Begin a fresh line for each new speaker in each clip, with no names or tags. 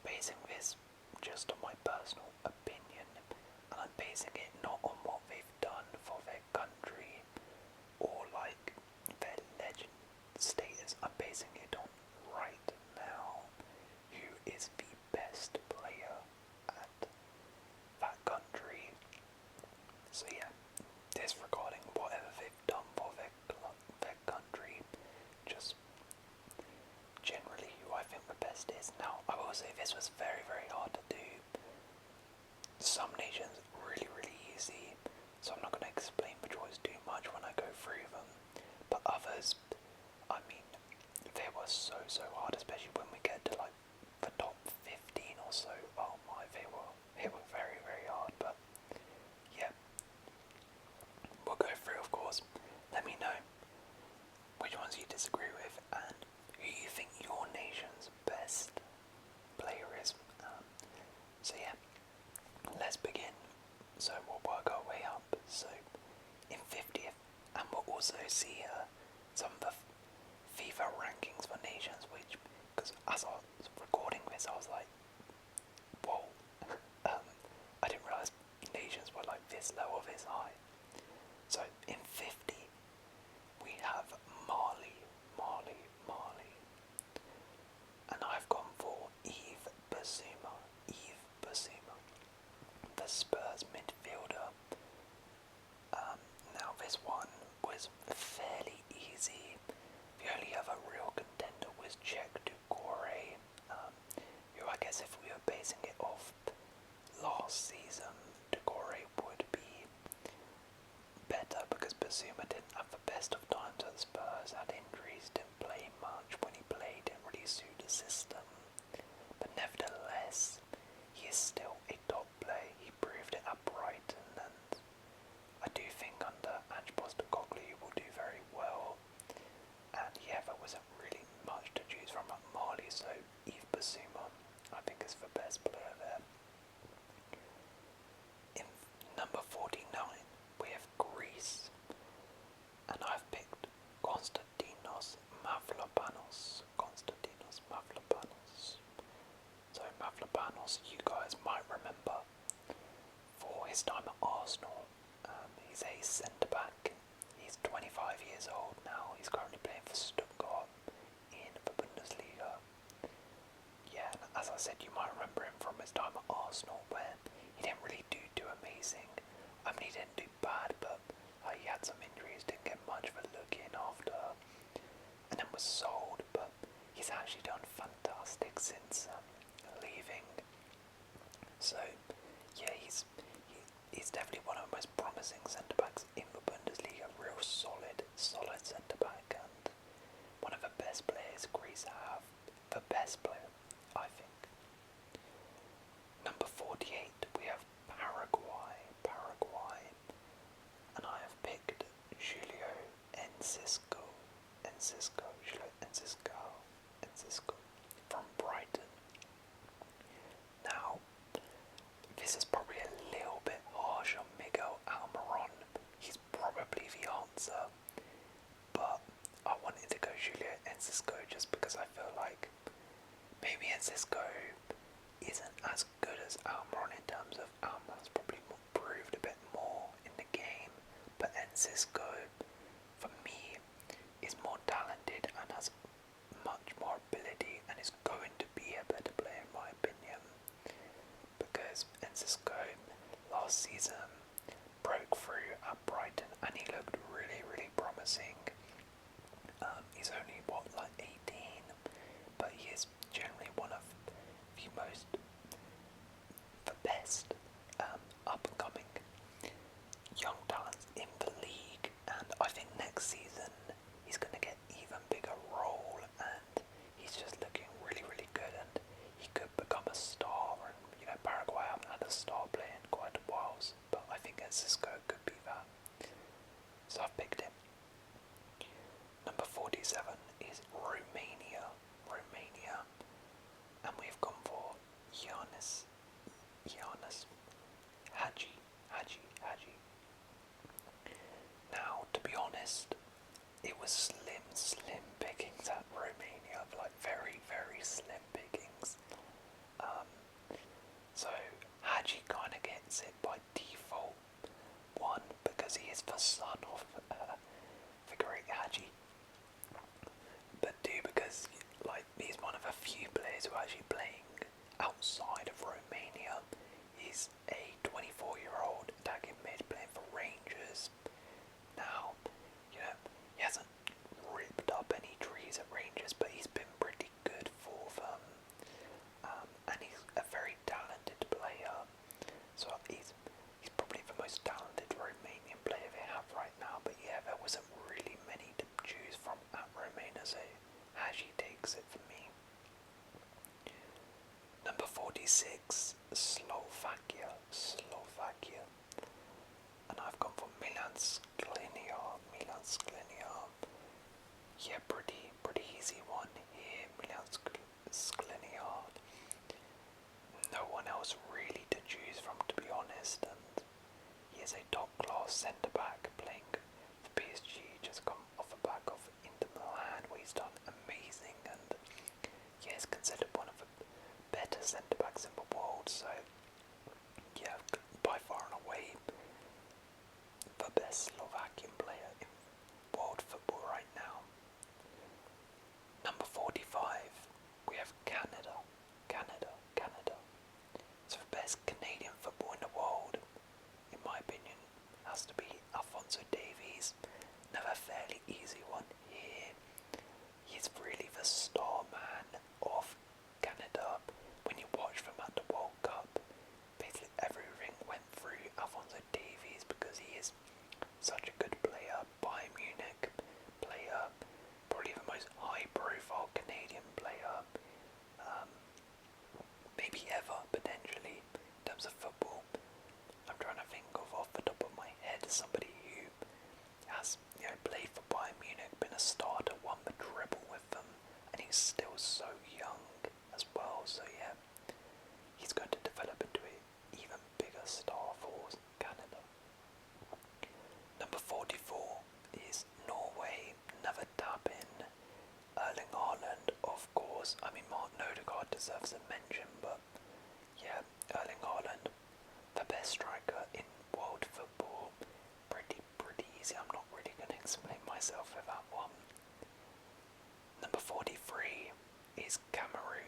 basing this just on my personal opinion, and I'm basing it not on what they've done for their country or like their legend status. I'm basing it on right now who is the best player at that country. So yeah, disregarding whatever they've done for their country, just generally who I think the best is. Now, I will say this was very, very hard to do. Some nations really, really easy, so I'm not going to explain the choice too much when I go through them. But others, I mean, they were so, so hard, especially when we get to like the top 15 or so. Oh my, they were very, very hard. But yeah, we'll go through, of course. Let me know which ones you disagree with and who you think your nation's best player is. So yeah, let's begin. So we'll work our way up. So in 50th, and we'll also see some of the FIFA rankings for nations, which, because as I was recording this, I was like, whoa, I didn't realise nations were like this low or this high. So in 50, we have Mali, and I've gone for Yves Bissouma, the Spurs midfielder. Now this one was fairly easy. The only other real contender was Czech Ducore, who I guess if we were basing it off last season, Ducore would be better because Bissouma didn't have the best of times at Spurs, had injuries, didn't play much. When he played, didn't really suit the system. But nevertheless, he is still a top player. He proved it at Brighton, and I do think under Ange Postecoglou he will do very well. And yeah, there wasn't really much to choose from at Mali, so Yves Bissouma I think is the best player there. In number 49, we have Greece, and I've picked Konstantinos Mavropanos. So Mavropanos, you guys might remember for his time at Arsenal. He's a centre-back. He's 25 years old now. He's currently playing for Stuttgart in the Bundesliga. Yeah, and as I said, you might remember him from his time at Arsenal, where he didn't really do too amazing. I mean, he didn't do bad, but he had some injuries, didn't get much of a look in after, and then was sold. But he's actually done fantastic since leaving. So yeah, he's definitely one of the most promising centre backs in the Bundesliga. Real solid centre back, and one of the best players Greece have. The best player, I think. Number 48, we have Paraguay, and I have picked Julio Enciso from Brighton. Now, this is probably a little bit harsh on Miguel Almiron. He's probably the answer, but I wanted to go Julio Enciso just because I feel like maybe Enciso isn't as good as Almiron in terms of Almiron's probably proved a bit more in the game, but Enciso, for me, is more talented and has much more ability and is going to be a better player in my opinion, because Enciso last season broke through at Brighton and he looked really, really promising. He's only like 18, but he is generally one of the best up and coming young talents in the league, and I think next season he's going to get even bigger role, and he's just looking really, really good, and he could become a star. And Paraguay haven't had a star player in quite a while, but I think Enciso could be that. So I've picked him. Number 47 is Romania, and we've gone for Giannis Hagi. Now, to be honest, it was slim pickings at Romania, like very, very slim pickings. 6, Slovakia. And I've gone for Milan Skriniar. Yeah, pretty easy one here. Milan Skriniar. No one else really to choose from, to be honest, and he is a top-class centre-back playing for PSG, just come off the back of Inter Milan, where he's done amazing, and he is considered one of the better centre-backs in the world, so yeah, by far and away the best Slovakian player in world football right now. Number 45, we have Canada. So the best Canadian football in the world, in my opinion, has to be Alphonso Davies. Another fairly easy one here. He's really the star man of Canada. When you watch them at the World Cup, basically everything went through Alphonso Davies because he is such a good player. Bayern Munich player, probably the most high-profile Canadian player, maybe ever, potentially, in terms of football. I'm trying to think of, off the top of my head, somebody who has, played for Bayern Munich, been a starter, won the treble with them, and he's still so young as well, so yeah, he's going to develop into an even bigger star for Canada. Number 44 is Norway, another tap-in. Erling Haaland, of course. I mean, Martin Odegaard deserves a mention, but yeah, Erling Haaland, the best striker in world football. Pretty easy. I'm not really going to explain myself with that one. Number 43 is Cameroon.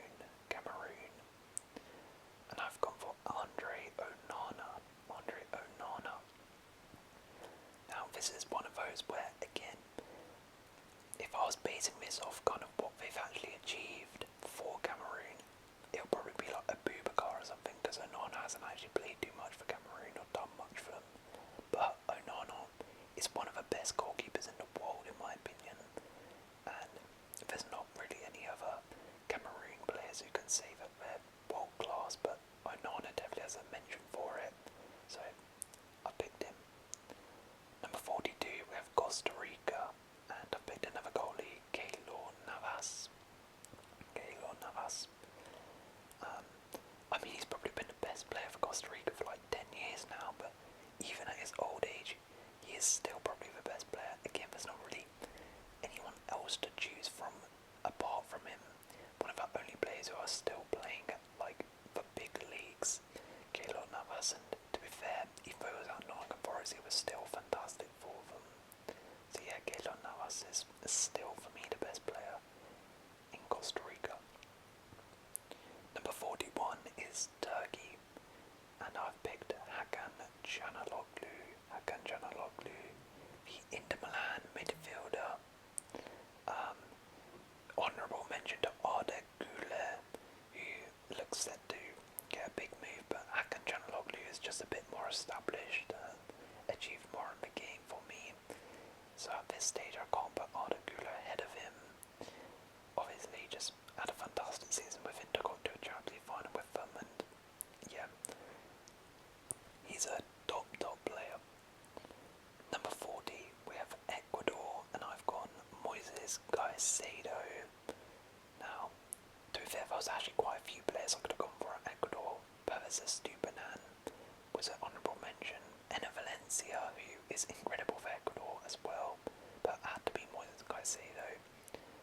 And I've gone for Andre Onana. Now, this is one of those where, again, if I was basing this off kind of what they've actually achieved for Cameroon, it'll probably be like a Boubacar or something, because Onana hasn't actually played too much for Cameroon or done much for them. But Onana is one of the best goalkeepers in the world, in my opinion, and there's not really any other Cameroon players who can say that they're world class, but Onana definitely has a mention for it, so I picked him. Number 42, we have Costa Rica, and I picked another goalie, Keylor Navas. I mean, he's probably been the best player for Costa Rica for like 10 years now, but even at his old age, he is still probably the best player. Again, there's not really anyone else to choose from apart from him. One of the only players who are still playing at like the big leagues, Keylor Navas, and to be fair, even though he was at Nottingham Forest, he was still fantastic for them. So yeah, Keylor Navas is still, for me, the best player in Costa Rica. Number 41 is Turkey, and I've picked Hakan Çalhanoğlu, the Inter Milan midfielder. Honourable mention to Arda Güler, who looks set to get a big move, but Hakan Çalhanoğlu is just a bit more established, achieved more in the game for me. So at this stage I can't put Arda Güler ahead of him. Obviously just had a fantastic season with Inter, got to a Champions League final with them, and yeah, he's a top player. Number 40, we have Ecuador, and I've gone Moises Caicedo. Now, to be fair, there was actually quite a few players I could have gone for at Ecuador. Pervis Estupiñán was an honourable mention. Enner Valencia, who is incredible for Ecuador as well, but had to be Moises Caicedo,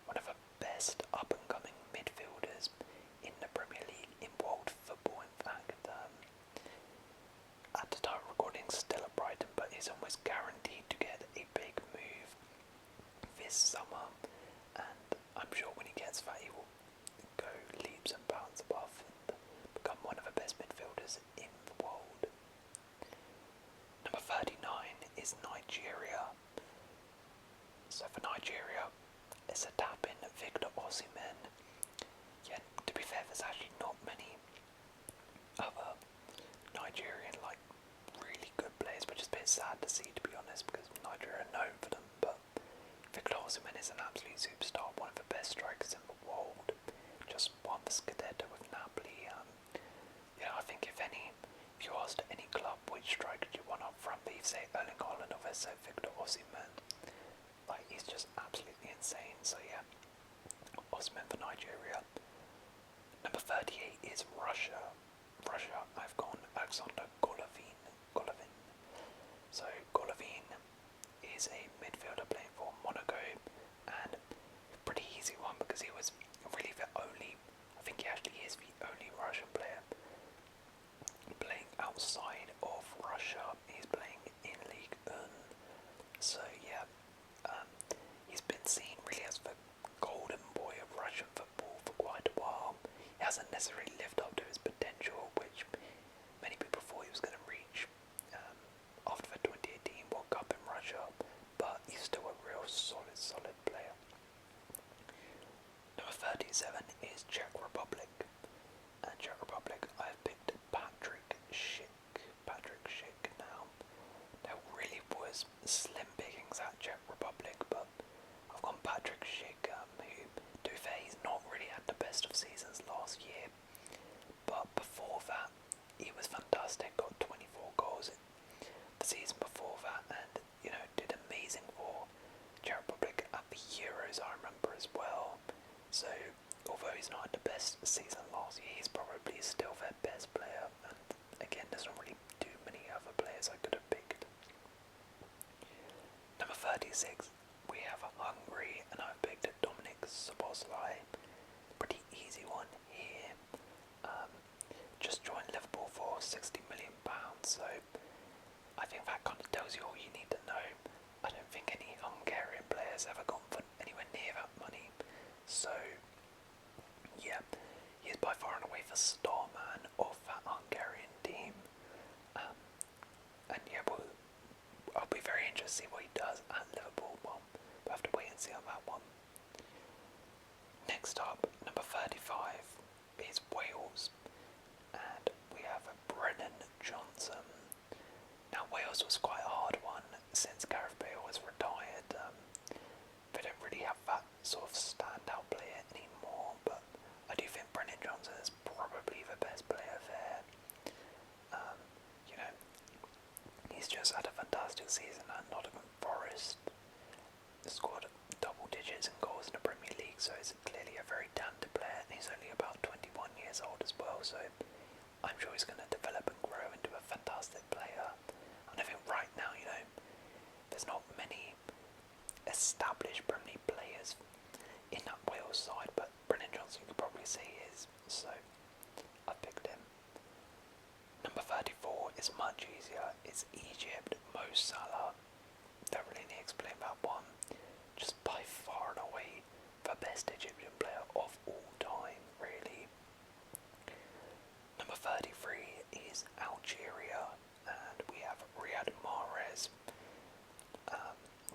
one of the best up-and-coming midfielders in the Premier League, in world football, in fact. At the time of recording, still at Brighton, but is almost guaranteed to get a big move this summer, and I'm sure when he gets that, he will go leaps and bounds above and become one of the best midfielders in the world. Number 39 is Nigeria. So for Nigeria, it's a tap in Victor Osimhen. so Victor Osimhen, like, he's just absolutely insane. So yeah, Osimhen for Nigeria. Number 38 is Russia. Russia, I've gone Alexander Golovin. So Golovin is a midfielder playing for Monaco, and a pretty easy one because he was really the only, I think he actually is the only Russian player playing outside of Russia. He's playing in League 1. So yeah, he's been seen really as the golden boy of Russian football for quite a while. He hasn't necessarily lived up to his potential, which many people thought he was going to reach after the 2018 World Cup in Russia, but he's still a real solid player. Number 37 is Czech Republic. And Czech Republic, I've picked Patrick Schick. Now, there really was slim pickings at Czech Republic, but I've gone Patrick Schick, who, to be fair, he's not really had the best of seasons last year, but before that, he was fantastic, got 24 goals the season before that, and, you know, did amazing for Czech Republic at the Euros, I remember, as well. So, although he's not had the best season last year, he's probably still their best player, and again, there's not really too many other players I could have picked. Number 36, we have Hungary, and I've picked Dominic Szoboszlai. Pretty easy one here. Just joined Liverpool for £60 million, so I think that kind of tells you all you need to know. I don't think any Hungarian players ever gone for anywhere near that money, so yeah, he's by far and away the star man of that Hungarian team. And yeah, I'll be very interested to see what he does at Liverpool. Well, we'll have to wait and see on that one. Next up, number 35 is Wales, and we have Brennan Johnson. Now, Wales was quite a hard one since Gareth Bale was retired. They don't really have that sort of standout player anymore, but I do think Brennan Johnson is probably the best player there. You know, he's just had a fantastic season at Nottingham Forest. He scored double digits in goals in the Premier League, so he's clearly a very talented player, and he's only about 21 years old as well, so I'm sure he's going to develop and grow into a fantastic player. And I think right now, you know, there's not many established Premier League players in that Wales side, but Brennan Johnson you could probably say is, so I picked him. Number 34 is much easier. It's Egypt, Mo Salah. Don't really need to explain that one. Just by far and away the best Egyptian player of all time, really. Number 33 is Algeria, and we have Riyad Mahrez.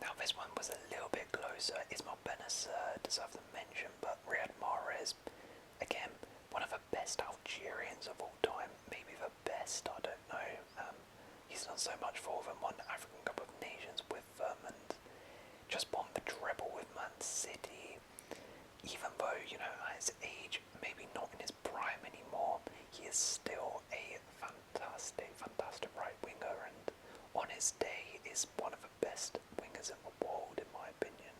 Now this one was a little bit closer. Ismail Benacer deserves a mention, but Riyad Mahrez, again, one of the best Algerians of all time, maybe the best, I don't know. He's done so much for them, won the African Cup of Nations with them, and just won the treble with Man City. Even though, you know, at his age, maybe not in his prime anymore, he is still a fantastic right winger, and on his day is one of the best wingers in the world, in my opinion.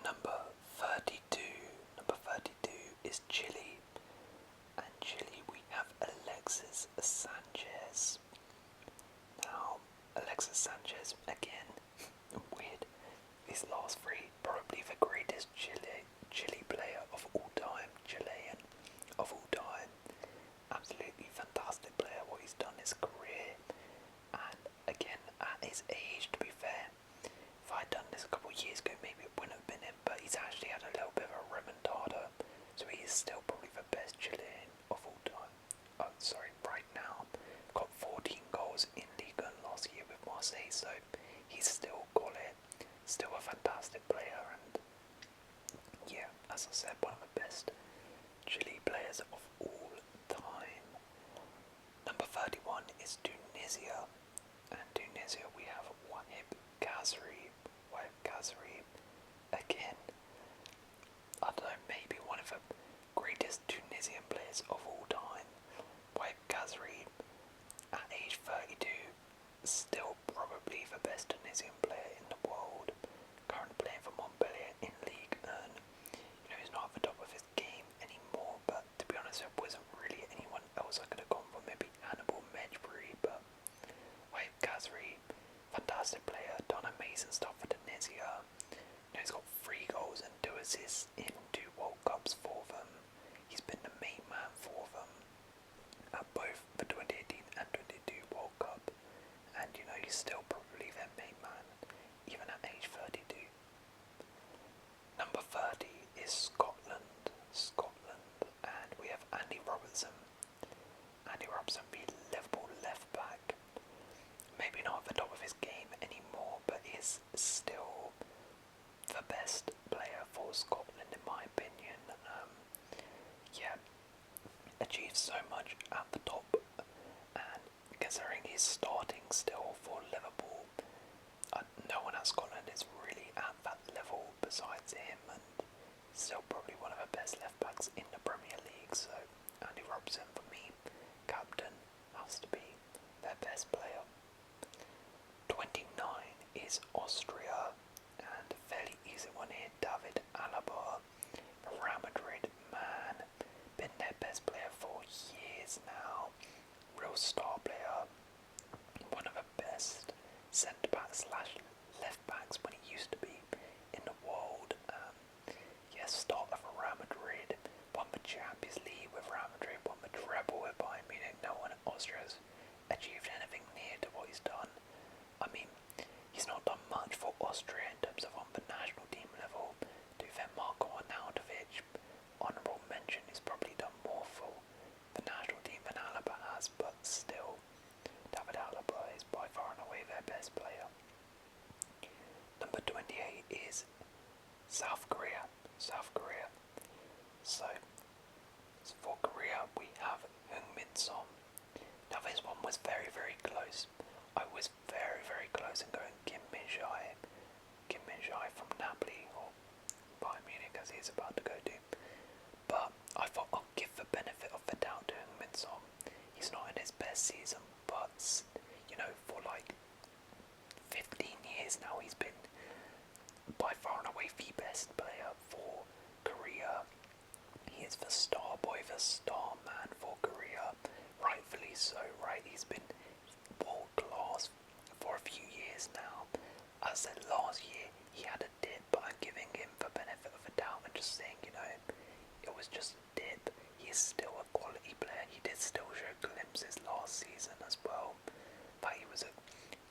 Number 32 is Chile, and Chile we have Alexis Sanchez. Now, Alexis Sanchez, again, weird, these last three, probably the greatest Chile player of all time, Chilean of all time. Absolutely fantastic player, what he's done in his career, and again, at his age, to be fair, if I'd done this a couple of years ago, maybe it wouldn't have been him, but he's actually had a little bit of a remontada, so he is still probably the best Chilean of all time. Oh, sorry, right now, got 14 goals in Ligue 1 last year with Marseille, so he's still got it, still a fantastic player, and yeah, as I said, one of the best Chile players of all time. Number 31 is Tunisia, and Tunisia we have Wahib Khazri. Again, I don't know, maybe one of the greatest Tunisian players of all time. Wahib He's in 2 World Cups for them. He's been the main man for them at both the 2018 and 22 World Cup. And you know, he's still probably their main man, even at age 32. Number 30 is Scotland. And we have Andy Robertson. Andy Robertson, the Liverpool left back. Maybe not at the top of his game anymore, but is still the best player for Scotland in my opinion. Achieved so much at the top, and considering he's starting still for Liverpool, no one at Scotland is really at that level besides him, and still probably one of the best left backs in the Premier League. So Andy Robertson for me, captain, has to be their best player. 29 is Austria, and a fairly easy one here, David Alaba, the Real Madrid man, been their best player for years now, real star player, one of the best centre-backs / left-backs when he used to be in the world. Starter for Real Madrid, won the Champions League with Real Madrid, won the treble with Bayern Munich. No one at Austria has achieved anything near to what he's done. I mean, he's not done much for Austria in terms of on the national team level. To then Marko Arnautovic, honourable mention, he's probably done more for the national team than Alaba has, but still, David Alaba is by far and away their best player. Number 28 is South Korea. So for Korea we have Heung-min Son. Now this one was very, very close. I was very, very close in going Kim Min-jae from Napoli, or Bayern Munich as he's about to go to. But I thought I'll give the benefit of the doubt to Heung-min Son. He's not in his best season, but you know, for like 15 years now he's been by far and away the best player for Korea. He is the star boy, the star man for Korea, rightfully so, right? He's been world class for a few years now. As I said last year, he had a dip, but I'm giving him the benefit of the doubt and just saying, you know, it was just a dip. He is still a quality player. He did still show glimpses last season as well, that he was a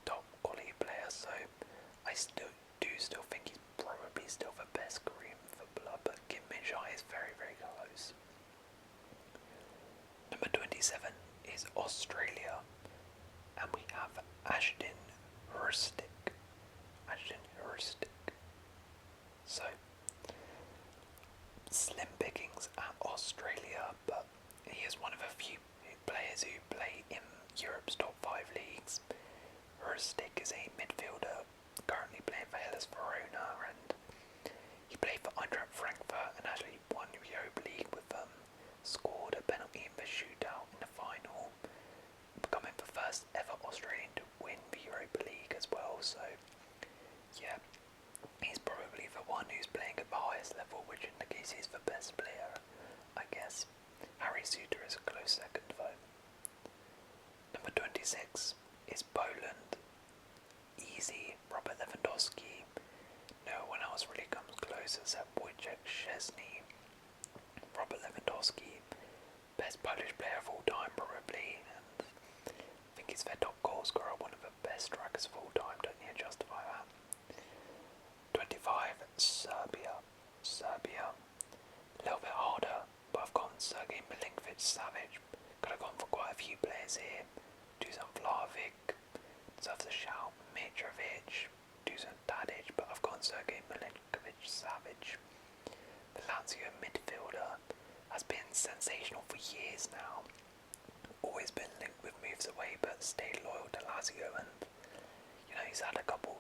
top quality player, so I still think he's probably still the best Korean footballer, but Kim Min-jae is very, very close. Number 27 is Australia, and we have Ashton Hurstick. So, slim pickings at Australia, but he is one of a few players who play in Europe's top 5 leagues. Hurstick is a midfielder currently playing for Hellas Verona, and he played for Eintracht Frankfurt and actually won the Europa League with them. Scored a penalty in the shootout in the final, becoming the first ever Australian to win the Europa League as well. So yeah, he's probably the one who's playing at the highest level, which indicates he's the best player, I guess. Harry Suter is a close second though. Number 26 is Poland. Easy, Robert Lewandowski. No one else really comes close except Wojciech Szczesny. Robert Lewandowski, best Polish player of all time probably, and I think he's their top goal scorer, one of the best strikers of all time, don't you justify that? 25, Serbia. A little bit harder, but I've gone Sergej Milinkovic-Savic. Could have gone for quite a few players here. Dusan Vlahovic deserves a shout. Mitrovic, Dusan Tadic, but I've gone Sergej Milinkovic-Savic. The Lazio midfielder has been sensational for years now. Always been linked with moves away, but stayed loyal to Lazio, and you know, he's had a couple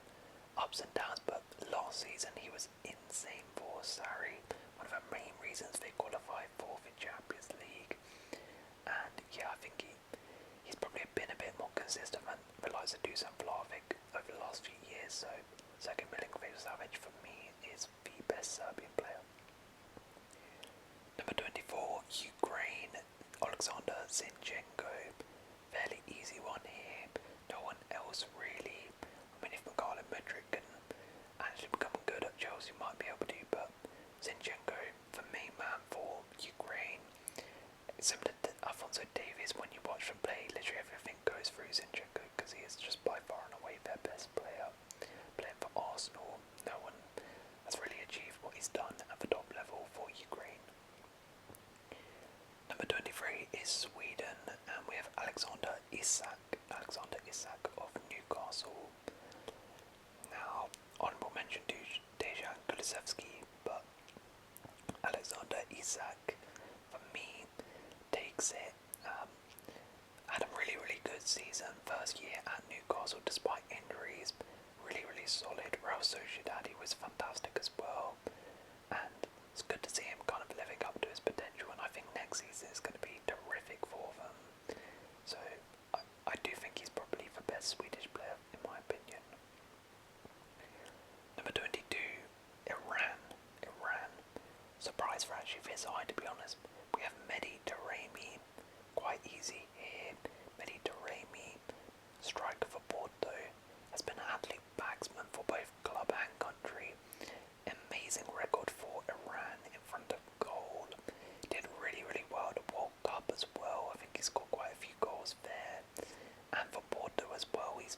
ups and downs, but last season he was insane for Sarri, one of the main reasons they qualified for the Champions League. And yeah, I think he's probably been a bit more consistent than the likes of Dusan Vlahovic over the last few years, so Sergej Milinkovic-Savic for me is the best Serbian player. Number 24, Ukraine, Alexander Zinchenko. Fairly easy one here. No one else really. I mean, if Mikhailo Mudryk can actually become good at Chelsea, might be able to, but Zinchenko Alphonso Davies, when you watch him play, literally everything goes through Zinchenko because he is just by far and away their best player. Playing for Arsenal, no one has really achieved what he's done at the top level for Ukraine. Number 23 is Sweden, and we have Alexander Isak. Alexander Isak of Newcastle. Now, honourable mention to Dejan Kulusevski, but Alexander Isak, for me, takes it. Had a really, really good season first year at Newcastle despite injuries. Really, really solid. Real Sociedad, he was fantastic as well. And it's good to see him kind of living up to his potential, and I think next season is going to be terrific for them. So I do think he's probably the best Swedish player in my opinion. Number 22, Iran. Surprise for actually this side, to be honest. We have Mehdi Taremi, quite easy here. Mehdi Taremi, striker for Porto, has been an absolute bagsman for both club and country. Amazing record for Iran in front of goal. Did really, really well at the World Cup as well. I think he scored quite a few goals there. And for Porto as well, he's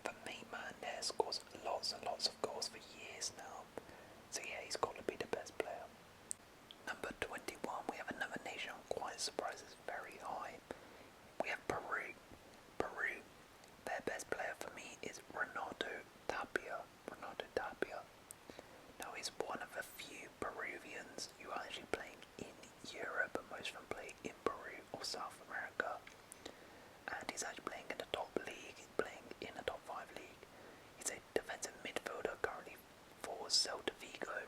the main man there, scores lots and lots of goals for years now. So yeah, he's got to be the best player. Number 21, we have another nation I'm quite surprised is very high. We have Peru. Their best player for me is Renato Tapia. Now he's one of a few Peruvians who are actually playing in Europe, and most of them play in Peru or South America. And he's actually playing in the top league, playing in the top 5 league. He's a defensive midfielder currently for Celta Vigo.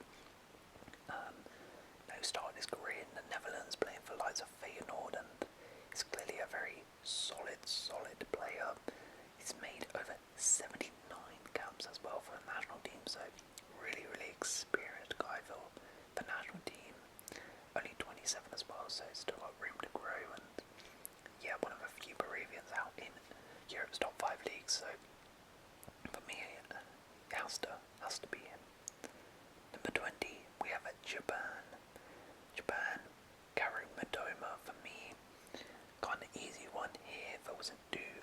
Now started his career in the Netherlands, playing for lights of Feyenoord, and he's clearly a very solid player. He's made over 79 caps as well for the national team, so really, really experienced guy for the national team. Only 27 as well, so still got room to grow, and yeah, one of a few Peruvians out in Europe's top 5 leagues, so for me it has to be him. Number 20, we have Japan, Karu Matoma for me. Kind of easy one here, there wasn't too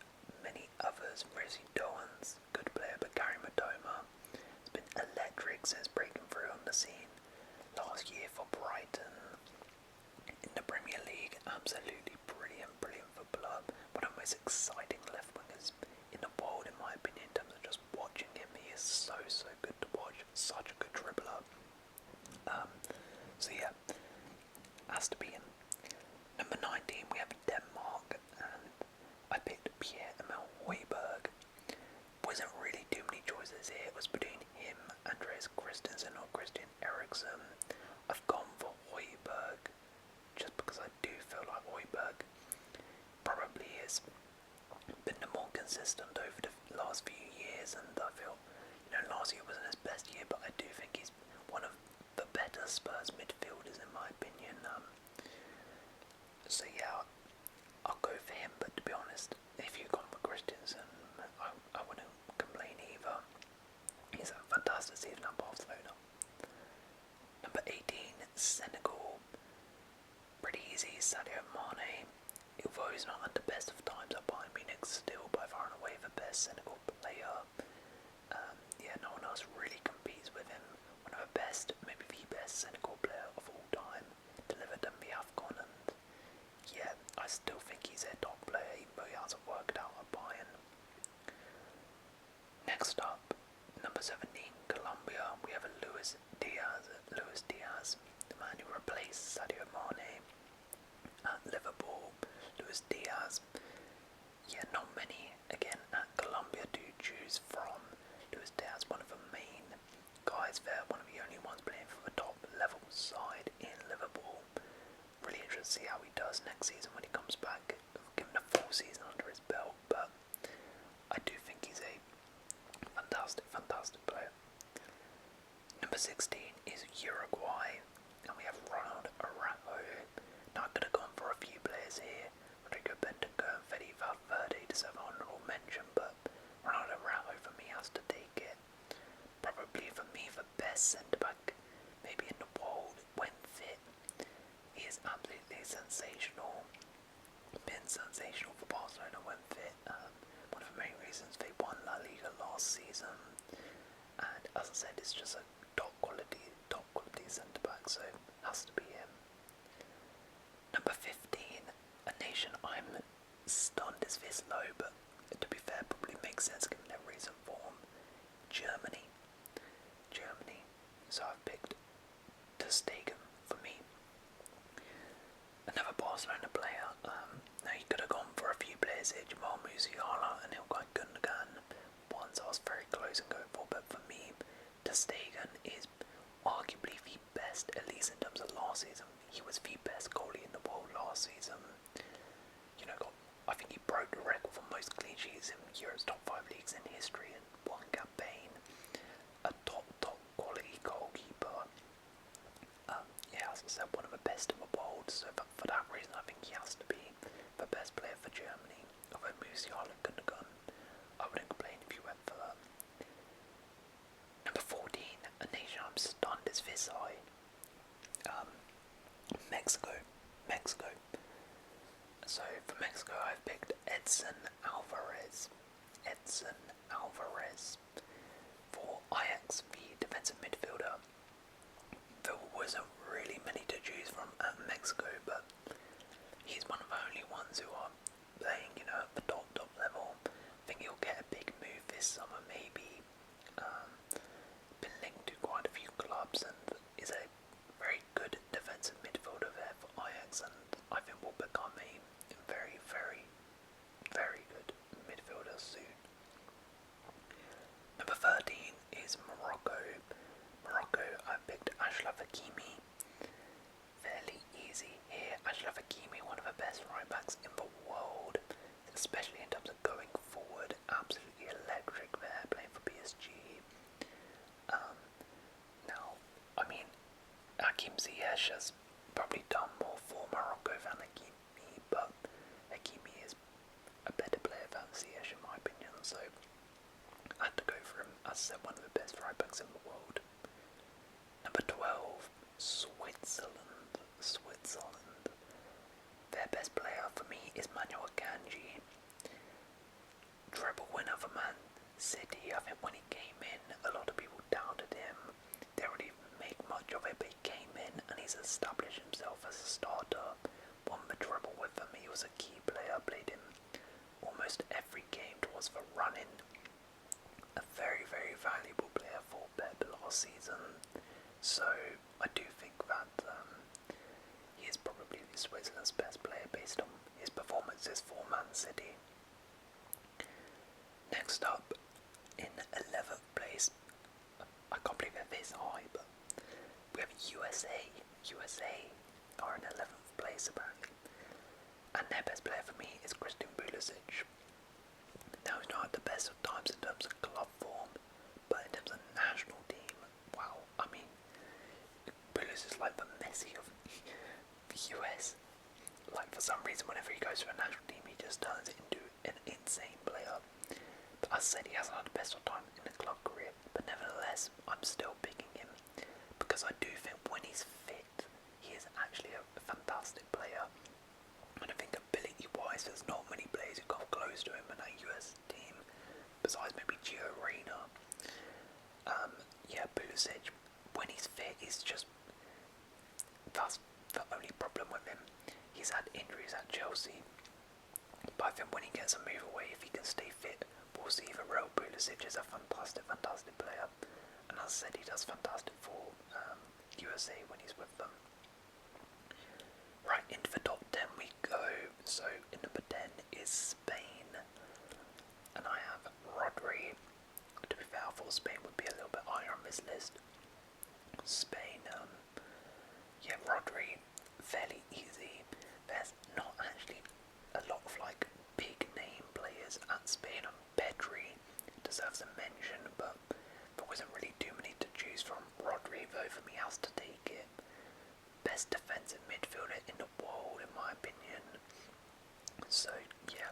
many others. Rizzy Doan's good player, but Karu Matoma has been electric since breaking through on the scene last year for Brighton in the Premier League. Absolutely brilliant for Blood. One of the most exciting left wingers in the world in my opinion in terms of just watching him. He is so good to watch, such a good dribbler. So yeah, has to be him. Number 19, we have Denmark, and I picked Pierre-Emil Højbjerg. Wasn't really too many choices here. It was between him, Andreas Christensen or Christian Eriksen. I've gone for Højbjerg just because I do feel like Højbjerg probably has been the more consistent over the last few years, and I feel, last year wasn't his best year, but I do think he's one of the better Spurs midfielders in my opinion. So yeah, I'll go for him, but to be honest, if you've gone with Christensen, I wouldn't complain either. He's a fantastic season at Barcelona. Number 18, Senegal. Pretty easy, Sadio Mane. Although he's not at the best of times at Bayern Munich, still by far and away the best Senegal player. Yeah, no one else really competes with him. One of the best, maybe the best Senegal player of all time. Delivered them the AFCON, and yeah, I still think he's a top player, even though he hasn't worked out at Bayern. Next up, number 17, Colombia. We have a Luis Diaz, the man who replaced Sadio Mane at Liverpool. Luis Diaz. Yeah, not many again at Colombia to choose from. Luis Diaz, one of the main guys there, one of the only ones playing for the top level side in Liverpool. Really interested to see how he does next season when he comes back, given a full season under his belt, but I do think he's a fantastic player. Number 16 is Uruguay, and we have Ronald Araujo. Now I could have gone for a few players here. Rodrigo Bentancur and Fede Valverde deserve an honourable mention, but Ronald Araujo for me has to take it. Probably for me the best centre-back maybe in the world when fit. He is absolutely sensational. last season, and as I said, it's just a top quality centre back, so it has to be him. Number 15, a nation I'm stunned is this low, but to be fair, probably makes sense given their recent form. Germany. So I've picked Ter Stegen for me. Another Barcelona player. Now you could have gone for a few players here, Jamal Musiala and Ilkay Gundogan. Ones I was very close and going for, but for me, Ter Stegen is arguably the best, at least in terms of last season. He was the best goalie in the world last season. You know, I think he broke the record for most clean sheets in Europe's top 5 leagues in history in one campaign. A top quality goalkeeper. Yeah, as I said, one of the best in the world. So for that reason, I think he has to be the best player for Germany. Although Musiala and Gundogan, I wouldn't complain if you went for that. Number 14, a nation I'm stunned is this high. Mexico. So for Mexico, I've picked Edson Alvarez. For Ajax, the defensive midfielder. There wasn't really many to choose from at Mexico, but he's one of the only ones who are playing, at the top level. I think he'll get a big move this summer, maybe. Been linked to quite a few clubs and is a very good defensive midfielder there for Ajax, and I think will become a very, very, very good midfielder soon. Number 13 is Morocco. I picked Achraf Hakimi. Fairly easy here. Achraf Hakimi, one of the best right backs in the world, especially in terms of going forward. Absolutely electric there, playing for PSG. Now, I mean, Hakim Ziyech has probably done more for Morocco than Hakimi, but Hakimi is a better player than Ziyech in my opinion, so I had to go for him. As I said, one of the best right backs in the world. Number 12, Switzerland. Their best player for me is Manuel Akanji. Treble winner for Man City. I think when he came in, a lot of people doubted him. They didn't really make much of it, but he came in and he's established himself as a starter. Won the treble with them. He was a key player. Played him almost every game towards the running. A very, very valuable player for Pep last season. So I do think that he is probably Switzerland's best player based on his performances for Man City. Next up, in 11th place, I can't believe they're this high, but we have USA. USA are in 11th place apparently. And their best player for me is Christian Pulisic. Now he's not at the best of times in terms of club form, but in terms of national team, wow, I mean, Pulisic is like the Messi of the US. Like for some reason, whenever he goes to a national team, he just turns it into an insane player. But as I said, he hasn't had the best of time in a club career, but nevertheless, I'm still picking him because I do think when he's fit, he is actually a fantastic player. And I think ability-wise, there's not many players who come close to him in that US team, besides maybe Gio Reyna. Pulisic, when he's fit, that's the only problem with him. He's had injuries at Chelsea, but I think when he gets a move away, if he can stay fit, we'll see the real Pulisic is a fantastic player. And as I said, he does fantastic for USA when he's with them. Right, into the top 10 we go. So, in number 10 is Spain. And I have Rodri. To be fair, I thought Spain would be a little bit higher on this list. Spain, Rodri, fairly easy. There's not actually a lot of big name players at Spain. Pedri deserves a mention, but there wasn't really too many to choose from. Rodri, though, for me has to take it. Best defensive midfielder in the world, in my opinion. So yeah,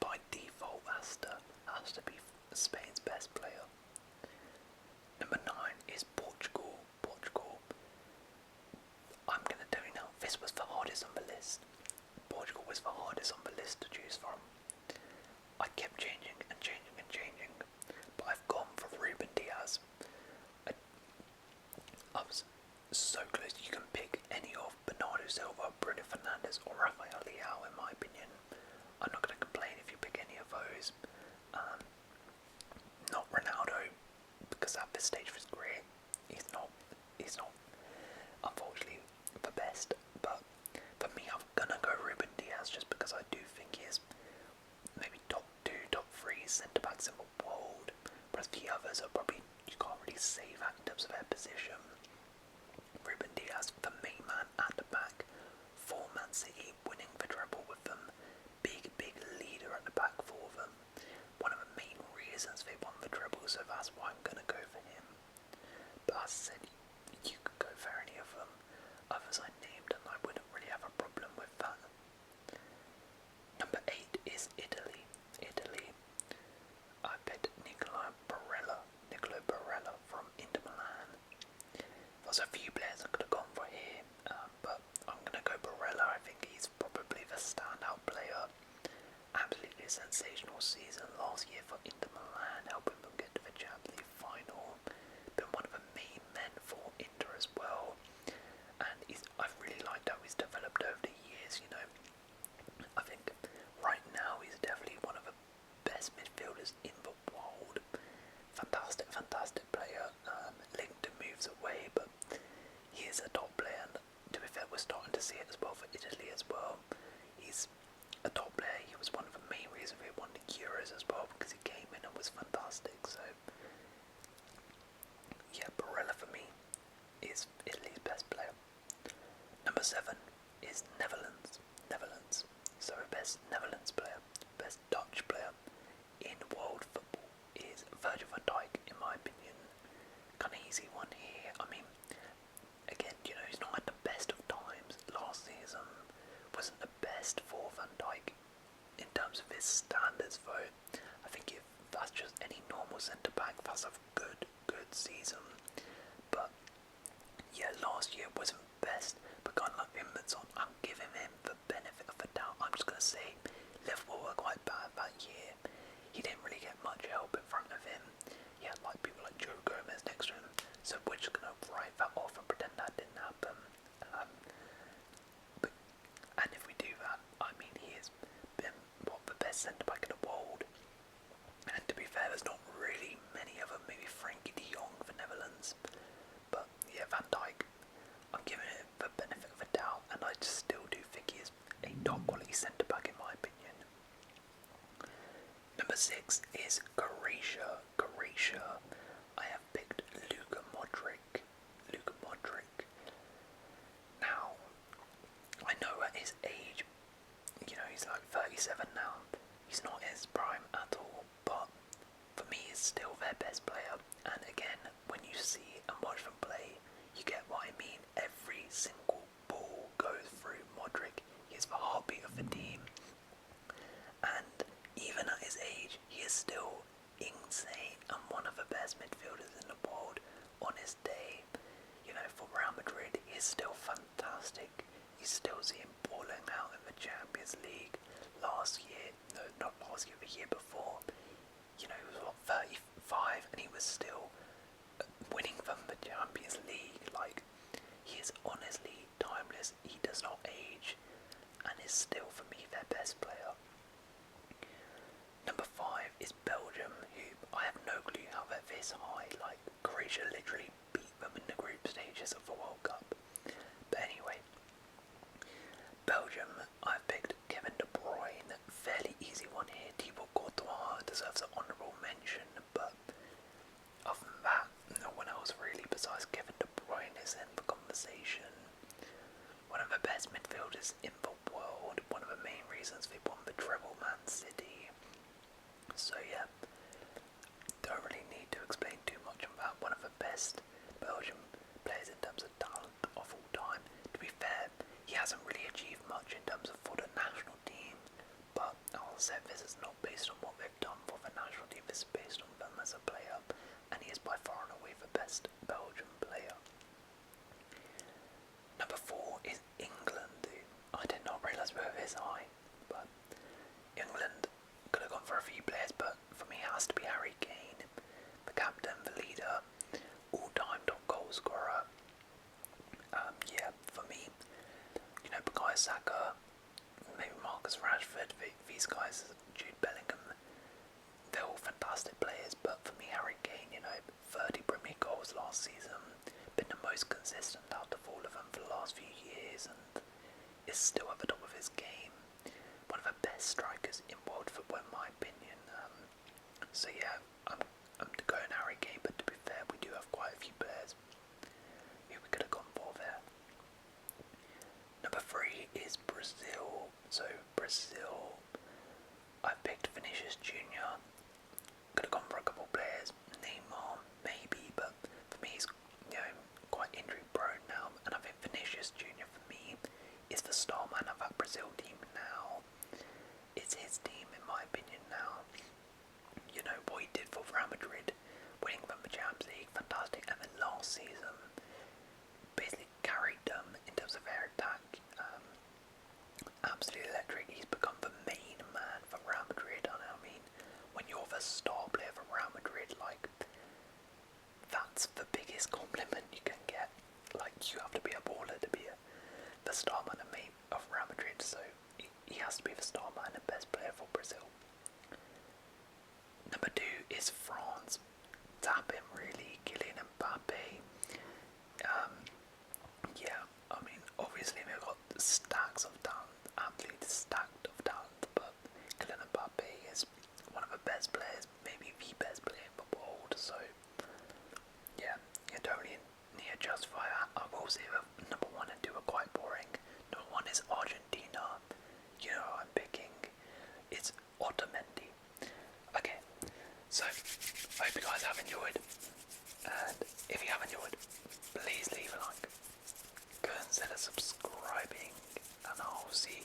by default has to be Spain's best player. Number 9 is Portugal. I'm gonna tell you now, this was the hardest on the list. Portugal was the hardest on the list to choose from. I kept changing. so close. You can pick any of Bernardo Silva, Bruno Fernandes, or Rafael Leao, in my opinion. I'm not going to complain if you pick any of those. Not Ronaldo, because at this stage of his career, he's not, unfortunately, the best. But for me, I'm going to go Ruben Diaz, just because I do think he is maybe top 2, top 3 centre-backs in the world. Whereas the others are probably, you can't really say that in terms of their position. Ruben Diaz, the main man at the back for Man City, winning the treble with them. Big leader at the back for them. One of the main reasons they won the treble, so that's why I'm going to go for him. But as I said, you could go for any of them. Others I named, and I wouldn't really have a problem with that. Number 8 is Italy. I picked Nicolo Barella from Inter Milan. There's a few players I could have gone for here, but I'm going to go Barella. I think he's probably the standout player. Absolutely sensational season last year for Inter Milan, helping them get to the Champions League final. Been one of the main men for Inter as well, and I've really liked how he's developed over the years. You know, I think right now he's definitely one of the best midfielders in the world. Fantastic player. Linked to moves away, but he is a top player, and to be fair, we're starting to see it as well for Italy as well. He's a top player. He was one of the main reasons we won the Euros as well, because he came in and was fantastic. So yeah, Barella for me is Italy's best player. Number 7 is Netherlands. So the best Netherlands player, best Dutch player in world football is Virgil van Dijk, in my opinion. Kind of easy one here. I mean, again, you know, he's not at the best of times. Last season wasn't the best for Van Dijk in terms of his standards, though. I think if that's just any normal centre back, that's a good season. But yeah, last year wasn't best. But kind of like I'm giving him the benefit of the doubt. I'm just gonna say Liverpool were quite bad that year. He didn't really get much help in front of him. He had like people like Joe Gomez next to him. So we're just gonna write that off and pretend that didn't happen. And if we do that, I mean, he has been the best centre back in the world. And to be fair, there's not really many of them. Maybe Frankie de Jong for Netherlands. But yeah, Van Dijk, I'm giving it the benefit of the doubt, and I still do think he is a top quality centre back in my opinion. Number 6 is Croatia. I have picked Luka Modric. Now, I know at his age, you know, he's like 37 now. He's not his prime at all, but for me, he's still their best player. And again, when you see and watch them play, you get what I mean. Every single ball goes through Modric. He's the heartbeat of the team. And even at his age, he is still insane and one of the best midfielders in the world on his day. You know, for Real Madrid, he is still fantastic. You still see him balling out in the Champions League. Last year, no, not last year, the year before, you know, he was 35 and he was still winning them the Champions League. Like, he is honestly timeless. He does not age and is still, for me, their best player. Number 5 is Belgium, who I have no clue how they're this high. Like, Croatia literally beat them in the group stages of the World Cup. But anyway, Belgium, I've picked Kevin De Bruyne. Fairly easy one here. Thibaut Courtois deserves an honourable mention, but other than that, no one else really besides Kevin De Bruyne is in the conversation. One of the best midfielders in the world. One of the main reasons they won the treble, Man City. So yeah, don't really need to explain too much about one of the best Belgian players in terms of talent of all time. To be fair, he hasn't really achieved much in terms of for the national team, but I'll say this is not based on what they've done for the national team, this is based on them as a player, and he is by far and away the best Belgian player. Number 4 is England. I did not realise we were this high, but England could have gone for a few players, but for me it has to be Harry Kane, the captain, the leader, all-time top goal scorer. Saka, maybe Marcus Rashford, these guys, Jude Bellingham, they're all fantastic players, but for me, Harry Kane, 30 Premier League goals last season, been the most consistent out of all of them for the last few years, and is still at the top of his game. One of the best strikers in world football, in my opinion. So yeah, I'm going Harry Kane, but to be fair, we do have quite a few players who we could have gone for there. Number 3 is Brazil. So Brazil, I picked Vinicius Junior. Could have gone for a couple players. Neymar, maybe, but for me, he's quite injury prone now, and I think Vinicius Junior for me is the star man of that Brazil team now. It's his team, in my opinion, now. What he did for Real Madrid, winning them the Champions League, fantastic, and then last season basically carried them in terms of their attack. Absolutely electric. He's become the main man for Real Madrid, and I mean, when you're the star player for Real Madrid, like, that's the biggest compliment you can get. Like, you have to be a baller to be the star man of Real Madrid, so he has to be the star man and best player for Brazil. Number 2 is France. Tap him, really. Kylian Mbappe. Yeah, I mean, obviously they've got stacks of talent, absolutely stacked of talent, but Kylian Mbappe is one of the best players, maybe the best player in the world, so yeah, you don't really need to justify that. I will say that number 1 and 2 are quite boring. Number 1 is Argentina. I'm picking, it's Otamendi. Okay, so I hope you guys have enjoyed, and if you have enjoyed, please leave a like, consider subscribing, and I'll see